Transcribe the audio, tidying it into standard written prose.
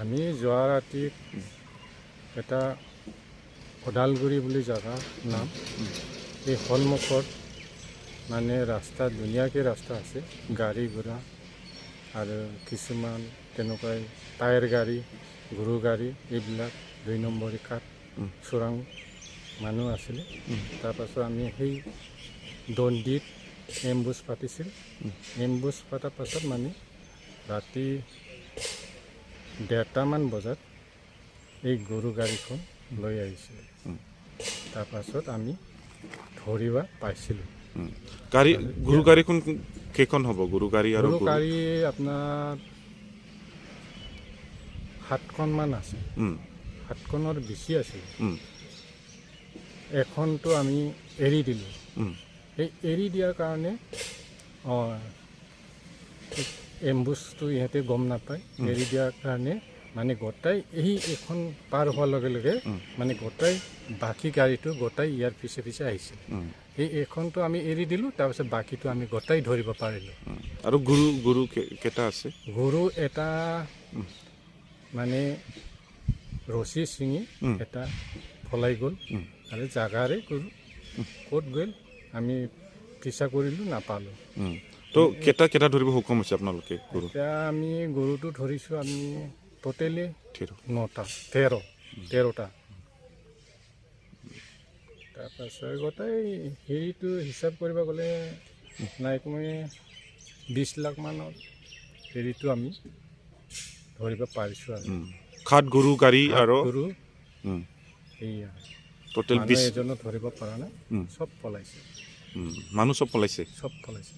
আমি যোৱা ৰাতি এটা ওদালগুৰি বুলি জেগাৰ নাম এই সন্মুখত মানে ৰাস্তা ধুনীয়াকৈ ৰাস্তা আছে গাড়ী ঘোঁৰা আৰু কিছুমান তেনেকুৱাই টায়াৰ গাড়ী গৰু গাড়ী এইবিলাক 2 নম্বৰী কাঠ চোৰাং মানুহ আছিলে তাৰপাছত আমি সেই দণ্ডিত এম্বুজ পাতিছিল এম্বুজ পতাৰ পাছত মানে ৰাতি 1:30মান বজাত এই গৰু গাড়ীখন লৈ আহিছিল তাৰপাছত আমি ধৰিব পাইছিলোঁ গাড়ী গৰু গাড়ীখন কেইখন হ'ব গৰু গাড়ী আৰু গৰু গাড়ী আপোনাৰ 7খনমান আছে 7খনৰ বেছি আছিল এখনটো আমি এৰি দিলোঁ এই এৰি দিয়াৰ কাৰণে এম্বুজটো ইহঁতে গম নাপায় এৰি দিয়াৰ কাৰণে মানে গোটাই এখন পাৰ হোৱাৰ লগে লগে মানে গোটাই বাকী গাড়ীটো গোটাই ইয়াৰ পিছে পিছে আহিছিল এইখনটো আমি এৰি দিলোঁ তাৰপিছত বাকীটো আমি গোটাই ধৰিব পাৰিলোঁ আৰু গৰু কেইটা আছে গৰু এটা মানে ৰছী ছিঙি এটা পলাই গ'ল আৰু জাগাৰে গৰু ক'ত গ'ল আমি পিছা কৰিলোঁ নাপালোঁ তো কেইটা ধৰিব সক্ষম হৈছে আপোনালোকে গৰু এতিয়া আমি গৰুটো ধৰিছোঁ আমি টোটেলি 13টা তাৰপাছত গোটেই হেৰিটো হিচাপ কৰিব গ'লে নাই কমে 20 লাখ মানৰ হেৰিটো আমি ধৰিব পাৰিছোঁ আৰু খাট গৰু গাড়ী আৰু গৰু সেয়া টোটেল মানুহ এজনো ধৰিব পৰা নাই চব পলাইছে মানুহ চব পলাইছে চব পলাইছে